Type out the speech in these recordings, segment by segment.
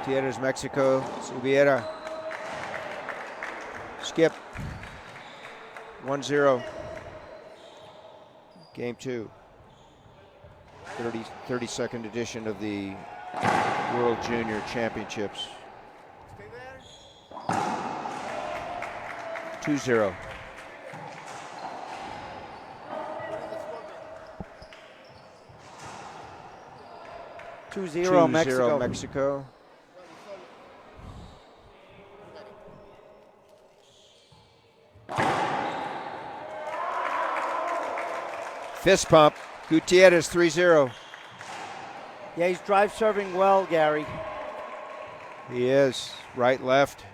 Gutierrez, Mexico, Subieta. Skip. 1-0. Game 2. 32nd edition of the World Junior Championships. 2-0. 2-0 Mexico. Mexico. Fist pump. Gutierrez 3-0. Yeah, he's drive serving well, Gary. He is. Right, left.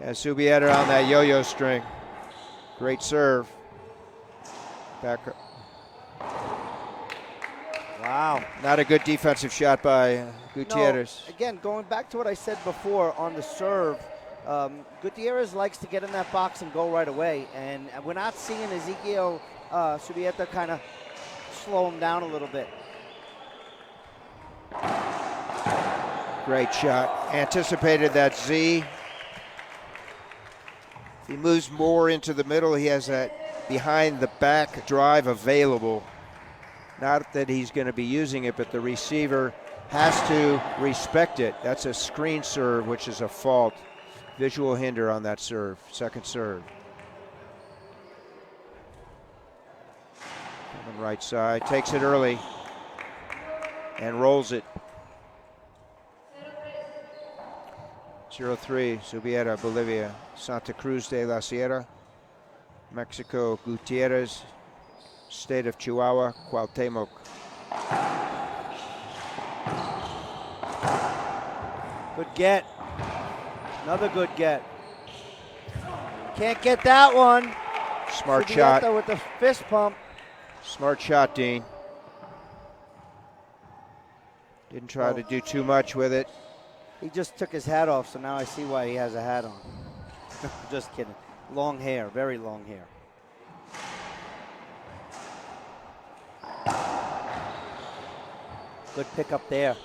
And Subieta on that yo-yo string. Great serve. Back. Wow. Not a good defensive shot by Gutierrez. No, again, going back to what I said before on the serve, Gutierrez likes to get in that box and go right away. And we're not seeing Ezequiel Subieta kind of slow him down a little bit. Great shot. Anticipated that Z. If he moves more into the middle, he has that behind the back drive available. Not that he's going to be using it, but the receiver has to respect it. That's a screen serve, which is a fault. Visual hinder on that serve, second serve. Coming right side, takes it early and rolls it. 0-3, Subieta, Bolivia. Santa Cruz de la Sierra, Mexico, Gutierrez. State of Chihuahua, Cuauhtemoc. Good get. Another good get. Can't get that one. Smart Subieta shot. with the fist pump. Smart shot, Dean. Didn't try to do too much with it. He just took his hat off, so now I see why he has a hat on. Just kidding. Long hair, very long hair. Good pick up there.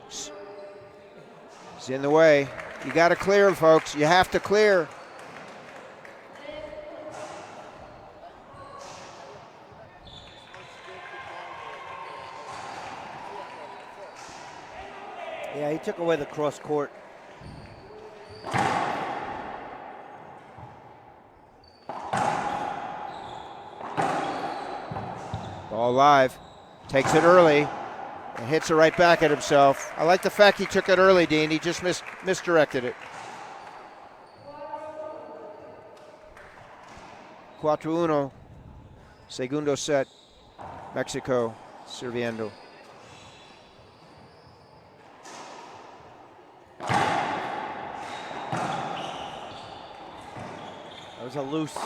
He's in the way. You got to clear him, folks. You have to clear. Yeah, he took away the cross court. Ball live. Takes it early and hits it right back at himself. I like the fact he took it early, Dean. He just misdirected it. 4-1. Segundo set. Mexico sirviendo. That was a loose.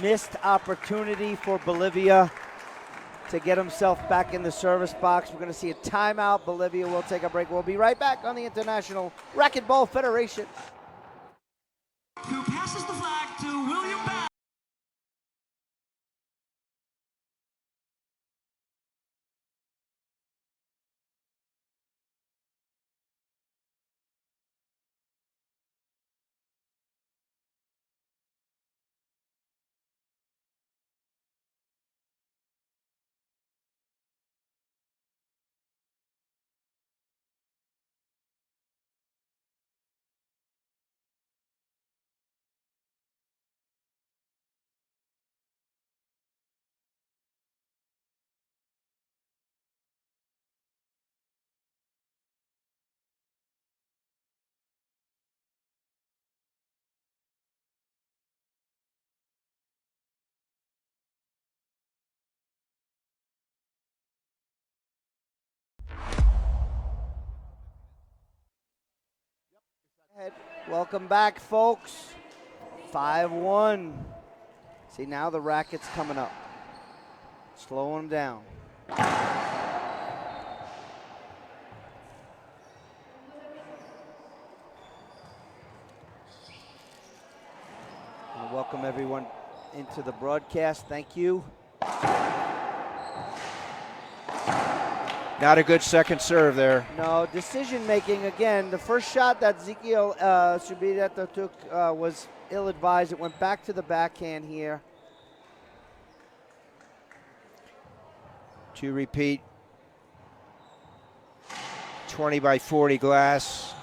Missed opportunity for Bolivia to get himself back in the service box. We're going to see a timeout. Bolivia will take a break. We'll be right back on the International Racquetball Federation. Who passes the flag to William Bass. Welcome back, folks. 5-1. See, now the racket's coming up. Slowing them down. And welcome everyone into the broadcast. Thank you. Not a good second serve there. No, decision making again. The first shot that Subieta took was ill-advised. It went back to the backhand here. To repeat, 20 by 40 glass.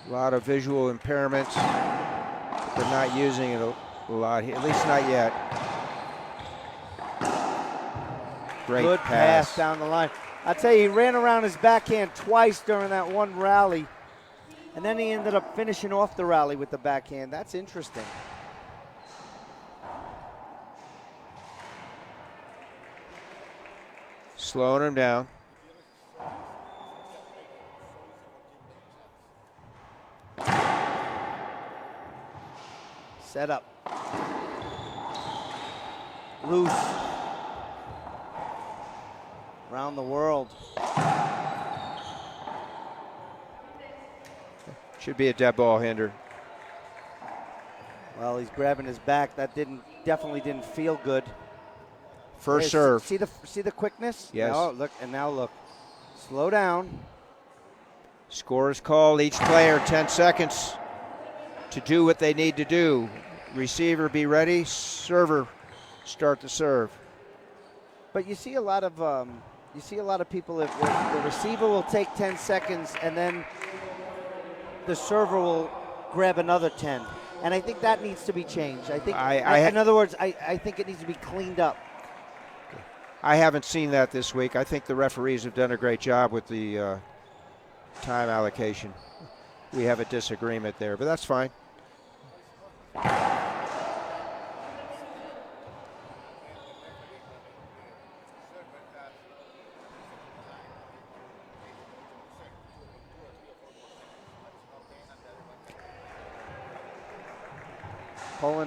A lot of visual impairments. But they're not using it a lot here, at least not yet. Great Good pass down the line. I tell you, he ran around his backhand twice during that one rally, and then he ended up finishing off the rally with the backhand. That's interesting. Slowing him down. Set up. Loose. Around the world. Should be a dead ball hinder. Well, he's grabbing his back. That definitely didn't feel good. First serve. See the quickness? Yes. Now look. Slow down. Score is called. Each player 10 seconds to do what they need to do. Receiver be ready. Server start the serve. But you see a lot of people. If the receiver will take 10 seconds and then the server will grab another 10, and I think that needs to be changed. I think, in other words, I think it needs to be cleaned up. I haven't seen that this week. I think the referees have done a great job with the time allocation. We have a disagreement there, but that's fine.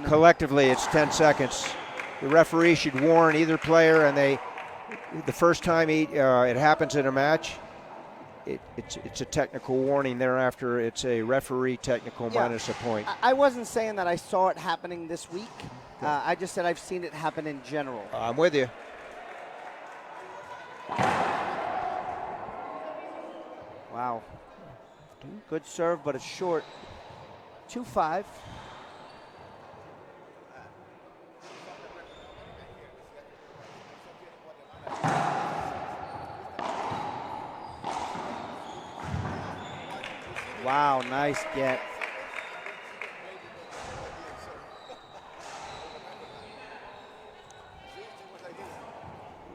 Collectively, it's 10 seconds. The referee should warn either player, and the first time it happens in a match, it's a technical warning. Thereafter, it's a referee technical minus a point. I wasn't saying that I saw it happening this week. I just said I've seen it happen in general. I'm with you. Wow. Good serve, but it's short. 2-5. Wow, nice get.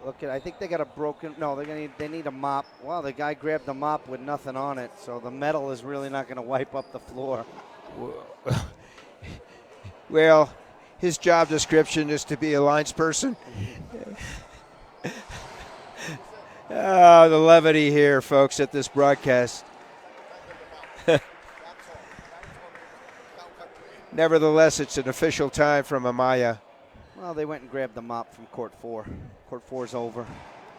Look at, I think they got a broken, no, they need a mop. Wow, the guy grabbed the mop with nothing on it, so the metal is really not going to wipe up the floor. Well, his job description is to be a linesperson. The levity here, folks, at this broadcast. Nevertheless, it's an official time from Amaya. Well, they went and grabbed the mop from court 4. Court 4 is over.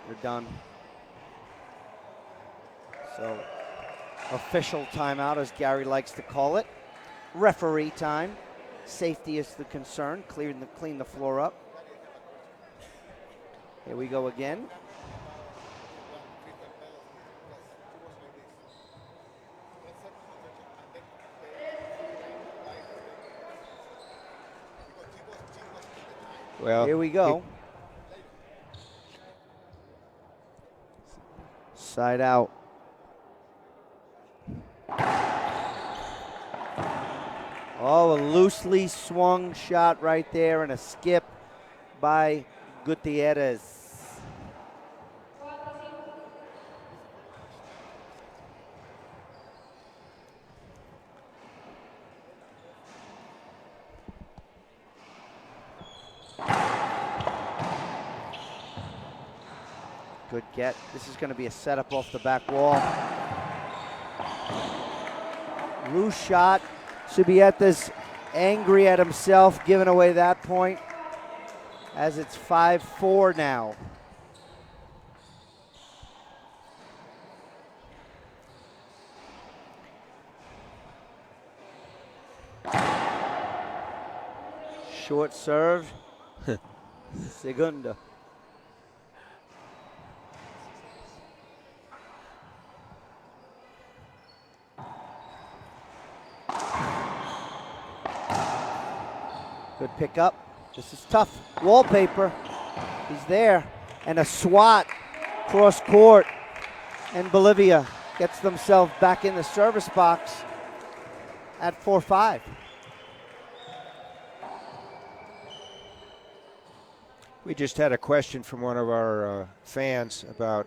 They're done. So, official timeout, as Gary likes to call it. Referee time. Safety is the concern. Clean the floor up. Here we go again. Well, here we go. Side out. Oh, a loosely swung shot right there and a skip by Gutierrez. Good get. This is going to be a setup off the back wall. Loose shot. Subieta's angry at himself, giving away that point, as it's 5-4 now. Short serve. Segunda. Good pickup. This is tough. Wallpaper. He's there. And a swat cross court. And Bolivia gets themselves back in the service box at 4-5. We just had a question from one of our fans about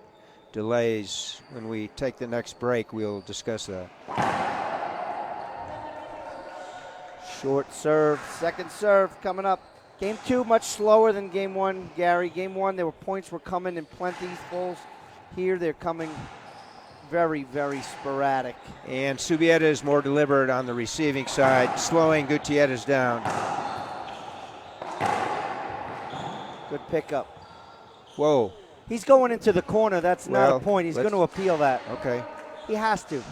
delays. When we take the next break, we'll discuss that. Short serve, second serve coming up. Game 2 much slower than game 1, Gary. Game 1, points were coming in plenty fulls. Here they're coming very, very sporadic. And Subieta is more deliberate on the receiving side, slowing Gutierrez down. Good pickup. Whoa. He's going into the corner. That's not a point. He's going to appeal that. Okay. He has to.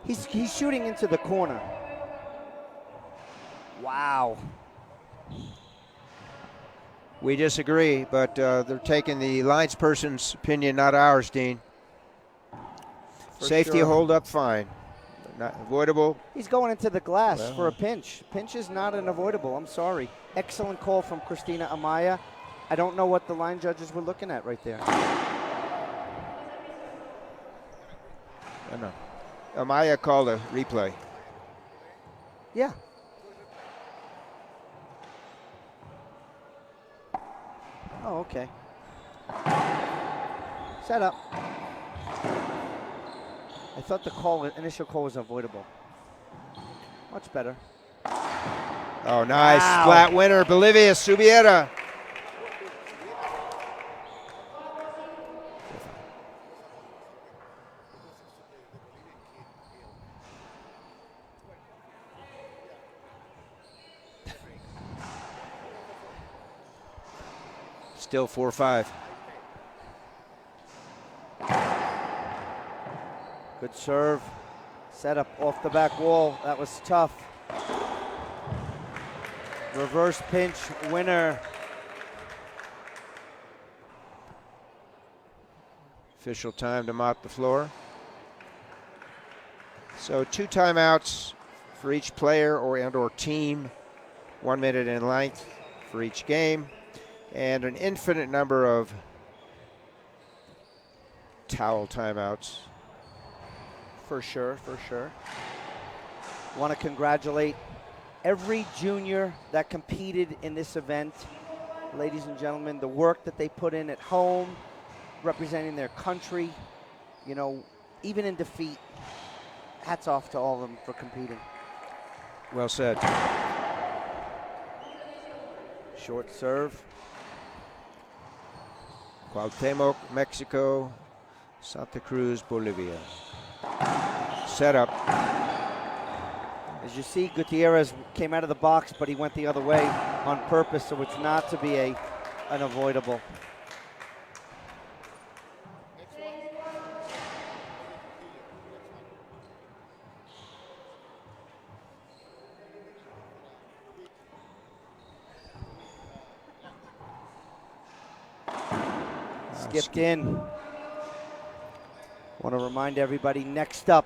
He's shooting into the corner. Wow. We disagree, but they're taking the linesperson's opinion, not ours, Dean. Safety sure. hold up fine. Not avoidable. He's going into the glass for a pinch. Pinch is not an avoidable. I'm sorry. Excellent call from Christina Amaya. I don't know what the line judges were looking at right there. I know. Amaya called a replay. Yeah. Oh, okay. Set up. I thought the initial call was avoidable. Much better. Oh, nice. Wow. Flat winner, Bolivia, Subieta. Still 4-5. Good serve. Set up off the back wall. That was tough. Reverse pinch winner. Official time to mop the floor. So 2 timeouts for each player or team. 1 minute in length for each game. And an infinite number of towel timeouts. For sure, for sure. Want to congratulate every junior that competed in this event. Ladies and gentlemen, the work that they put in at home, representing their country, you know, even in defeat, hats off to all of them for competing. Well said. Short serve. Cuauhtemoc, Mexico. Santa Cruz, Bolivia. Set up. As you see, Gutierrez came out of the box, but he went the other way on purpose, so it's not to be an avoidable. Skipped in. Want to remind everybody, next up,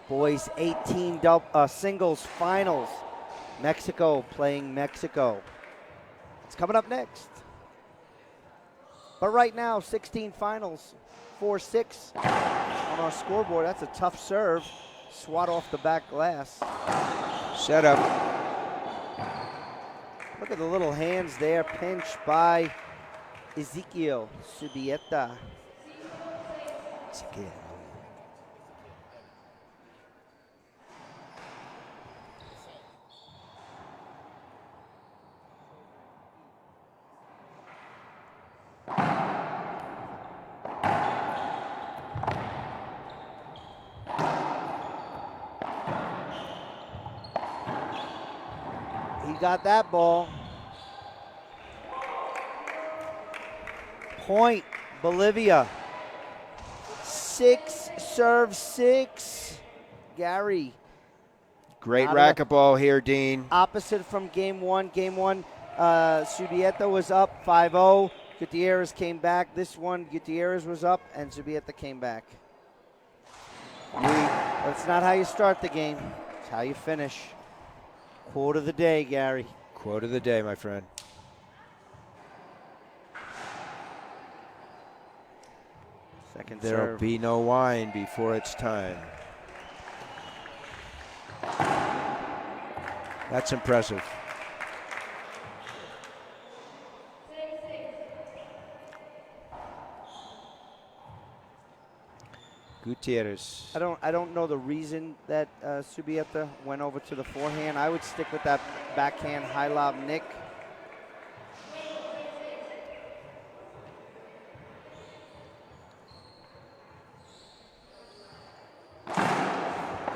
boys 18 singles finals. Mexico playing Mexico. It's coming up next. But right now, 16 finals, 4-6 on our scoreboard. That's a tough serve. Swat off the back glass. Set up. Look at the little hands there. Pinch by Ezequiel Subieta. Ezequiel. He got that ball. Point, Bolivia. 6 serve 6. Gary. Great racquetball here, Dean. Opposite from game 1. Game 1, Subieta was up 5-0. Gutierrez came back. This one, Gutierrez was up, and Subieta came back. That's not how you start the game. It's how you finish. Quote of the day, Gary. Quote of the day, my friend. Second There'll serve. be no wine before it's time. That's impressive. Gutierrez. I don't know the reason that Subieta went over to the forehand. I would stick with that backhand high lob nick.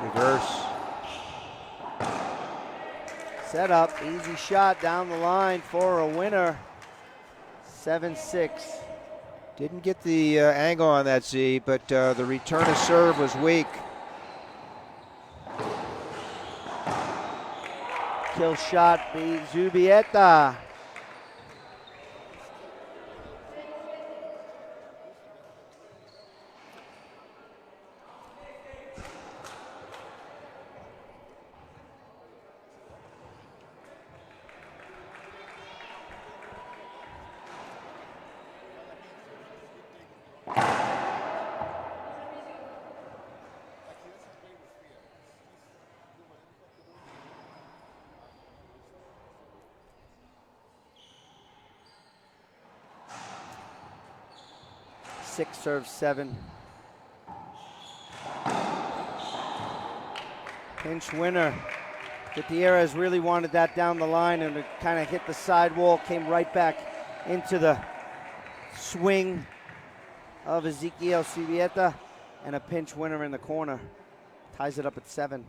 Reverse. Set up, easy shot down the line for a winner. 7-6. Didn't get the angle on that Z, but the return of serve was weak. Kill shot, beat Subieta. Six serve 7. Pinch winner. Gutierrez really wanted that down the line and it kind of hit the sidewall, came right back into the swing of Ezequiel Subieta, and a pinch winner in the corner. Ties it up at 7.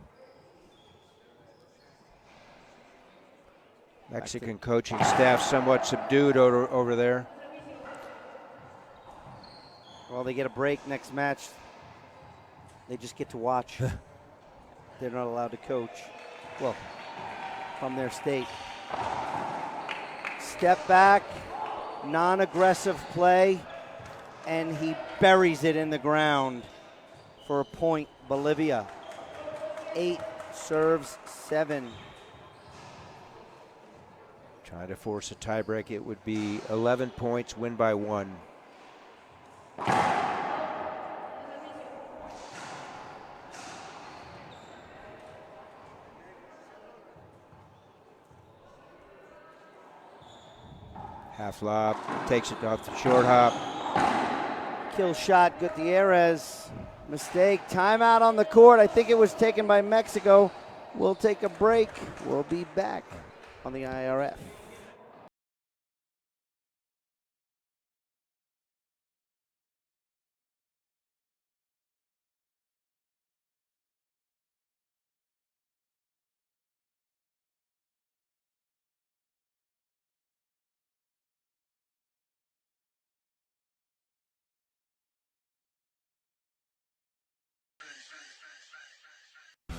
Mexican coaching staff somewhat subdued over there. Well, they get a break next match. They just get to watch. They're not allowed to coach. Well, from their state. Step back, non-aggressive play, and he buries it in the ground for a point, Bolivia. 8 serves 7. Trying to force a tiebreak. It would be 11 points, win by 1. Half lob, takes it off the short hop. Kill shot, Gutierrez. Mistake, timeout on the court. I think it was taken by Mexico. We'll take a break. We'll be back on the IRF.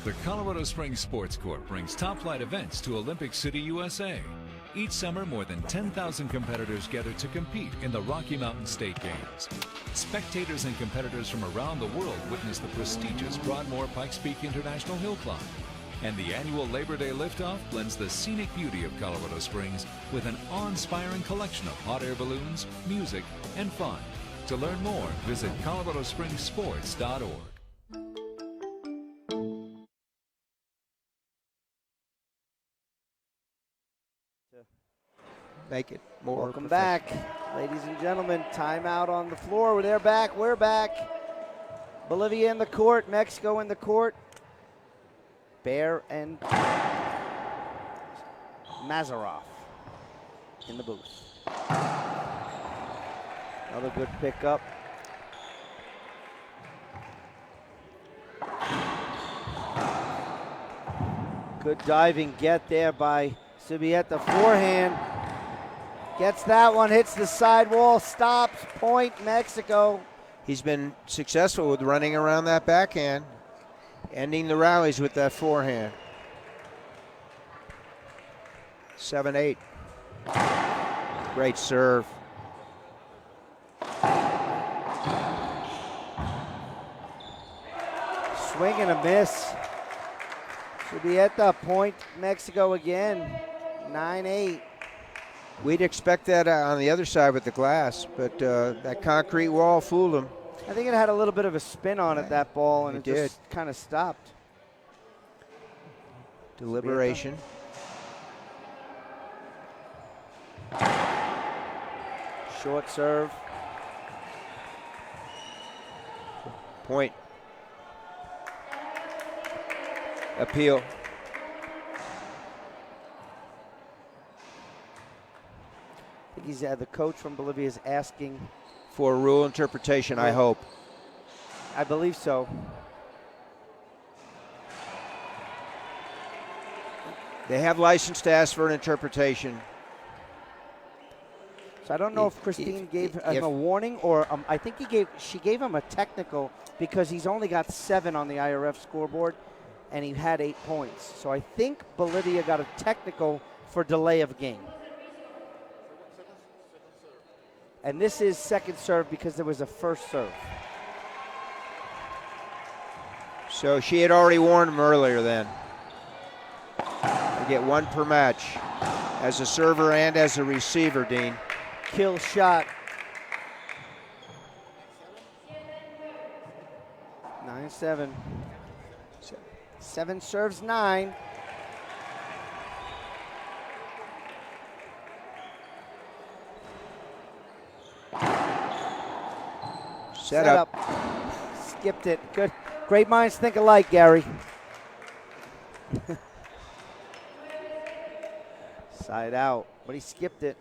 The Colorado Springs Sports Corp brings top-flight events to Olympic City, USA. Each summer, more than 10,000 competitors gather to compete in the Rocky Mountain State Games. Spectators and competitors from around the world witness the prestigious Broadmoor Pikes Peak International Hill Climb. And the annual Labor Day liftoff blends the scenic beauty of Colorado Springs with an awe-inspiring collection of hot air balloons, music, and fun. To learn more, visit coloradospringssports.org. Make it more. Welcome back, ladies and gentlemen. Timeout on the floor. They're back. We're back. Bolivia in the court. Mexico in the court. Bear and Mazarov in the booth. Another good pickup. Good diving get there by Subieta. Forehand. Gets that one, hits the sidewall, stops, point, Mexico. He's been successful with running around that backhand, ending the rallies with that forehand. 7-8. Great serve. Swing and a miss. Subieta, point Mexico again, 9-8. We'd expect that on the other side with the glass, but that concrete wall fooled him. I think it had a little bit of a spin on it, that ball, and It it just kind of stopped. Deliberation. Short serve. Point. Appeal. I think he's the coach from Bolivia is asking For rule interpretation, I hope. I believe so. They have license to ask for an interpretation. So I don't know if Christine gave him a warning or I think she gave him a technical because he's only got 7 on the IRF scoreboard and he had 8 points. So I think Bolivia got a technical for delay of game. And this is second serve because there was a first serve. So she had already warned him earlier then. You get 1 per match as a server and as a receiver, Dean. Kill shot. 9-7. 7 serves 9. Set up. Skipped it. Good. Great minds think alike, Gary. Side out, but he skipped it.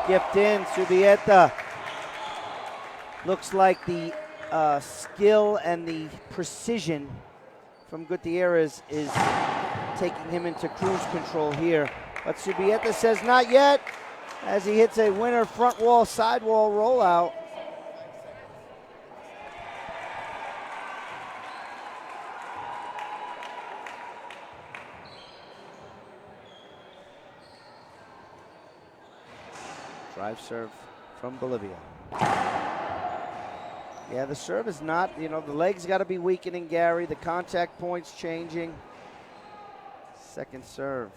Skipped in, Subieta. Looks like the skill and the precision from Gutierrez is taking him into cruise control here. But Subieta says not yet as he hits a winner front wall, side wall rollout. Drive serve from Bolivia. Yeah, the serve is not, the legs got to be weakening, Gary. The contact points changing. Second serve.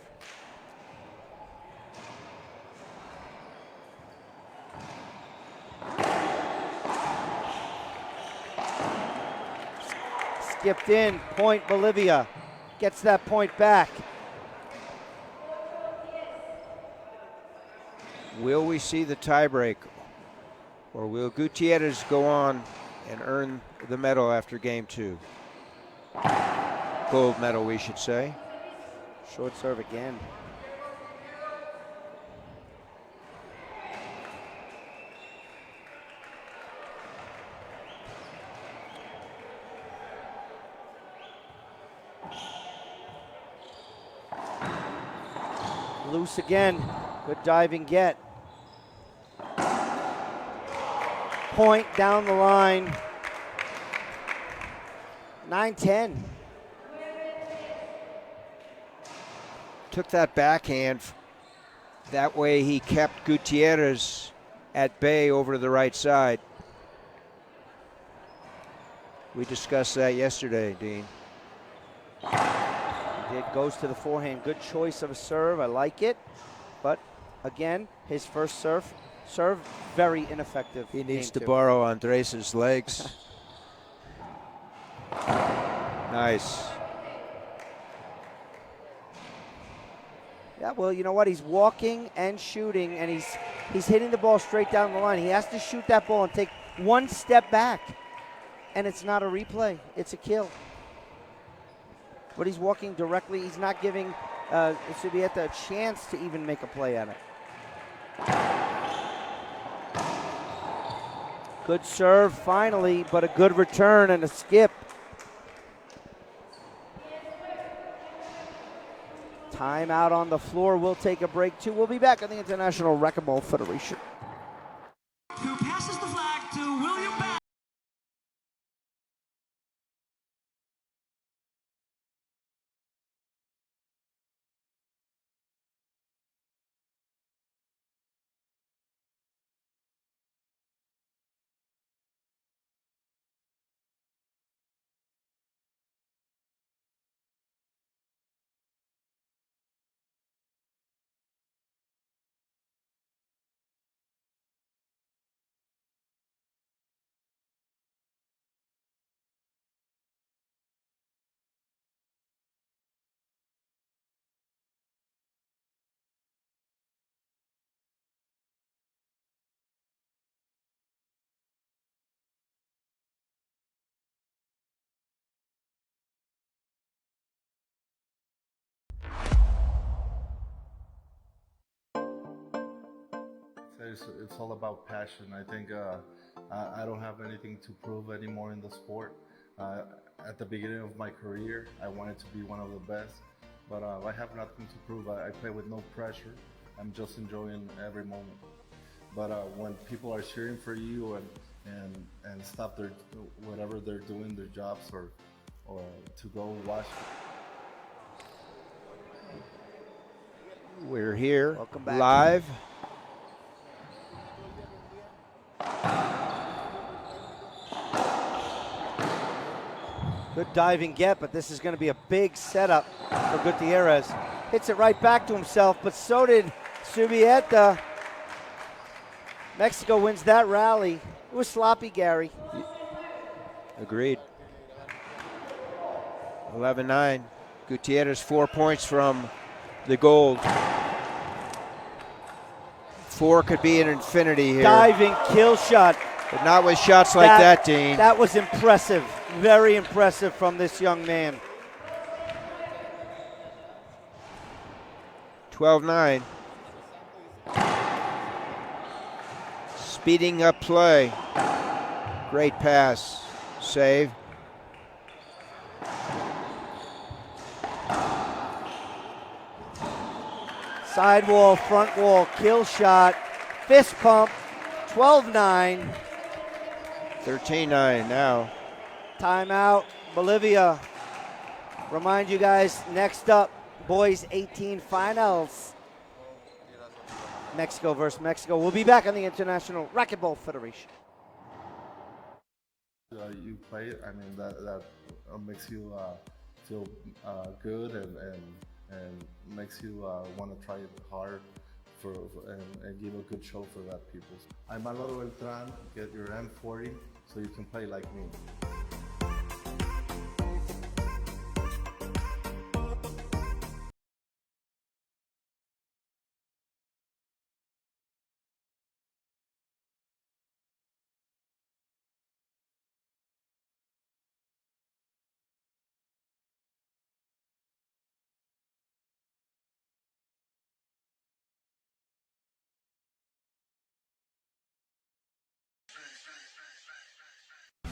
Skipped in, point Bolivia. Gets that point back. Will we see the tiebreak, or will Gutierrez go on and earn the medal after game 2? Gold medal, we should say. Short serve again. Loose again. Good diving get. Point down the line. 9-10. Took that backhand. That way he kept Gutierrez at bay over to the right side. We discussed that yesterday, Dean. It goes to the forehand. Good choice of a serve. I like it. But again, his first serve very ineffective. He needs to borrow Andres' legs. Nice. Yeah, well, you know what? He's walking and shooting, and he's hitting the ball straight down the line. He has to shoot that ball and take 1 step back, and it's not a replay. It's a kill. But he's walking directly. He's not giving Subieta a chance to even make a play at it. Good serve finally, but a good return and a skip. Timeout on the floor. We'll take a break too. We'll be back on the International Racquetball Federation. Who passes the flag to William it's all about passion. I think I don't have anything to prove anymore in the sport. At the beginning of my career, I wanted to be one of the best, but I have nothing to prove. I play with no pressure. I'm just enjoying every moment. But when people are cheering for you and stop their whatever they're doing, their jobs, or to go watch. We're here Welcome back. live. Good diving get, but this is going to be a big setup for Gutierrez. Hits it right back to himself, but so did Subieta. Mexico wins that rally. It was sloppy, Gary. Agreed. 11-9. Gutierrez 4 points from the gold. 4 could be an infinity here. Diving kill shot. But not with shots like that, Dean. That was impressive. Very impressive from this young man. 12-9. Speeding up play. Great pass. Save. Sidewall, front wall, kill shot, fist pump, 12-9. 13-9 now. Timeout, Bolivia. Remind you guys, next up, boys 18 finals. Mexico versus Mexico. We'll be back on the International Racquetball Federation. You play it. I mean that makes you feel good and makes you want to try it hard and give a good show for that people. I'm Álvaro Beltrán. Get your M40 so you can play like me.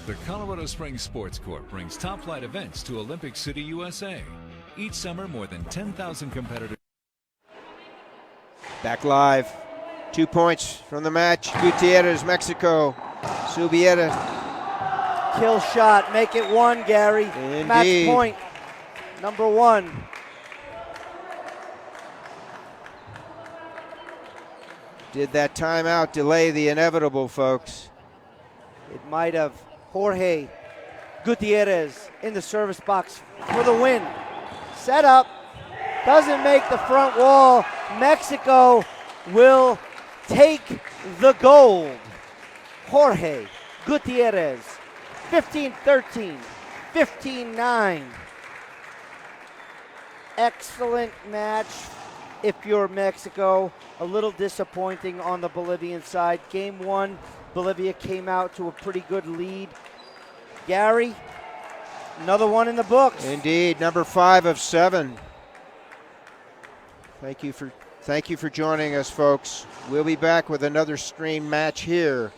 The Colorado Springs Sports Corp brings top-flight events to Olympic City, USA. Each summer, more than 10,000 competitors. Back live. 2 points from the match. Gutierrez, Mexico. Subieta. Kill shot, make it 1, Gary. Indeed. Match point, number 1. Did that timeout delay the inevitable, folks? It might have. Jorge Gutierrez in the service box for the win. Set up, doesn't make the front wall. Mexico will take the gold. Jorge Gutierrez, 15-13, 15-9. Excellent match if you're Mexico. A little disappointing on the Bolivian side. Game 1, Bolivia came out to a pretty good lead. Gary, another one in the books. Indeed, number 5 of 7. Thank you for joining us, folks. We'll be back with another stream match here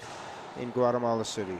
in Guatemala City.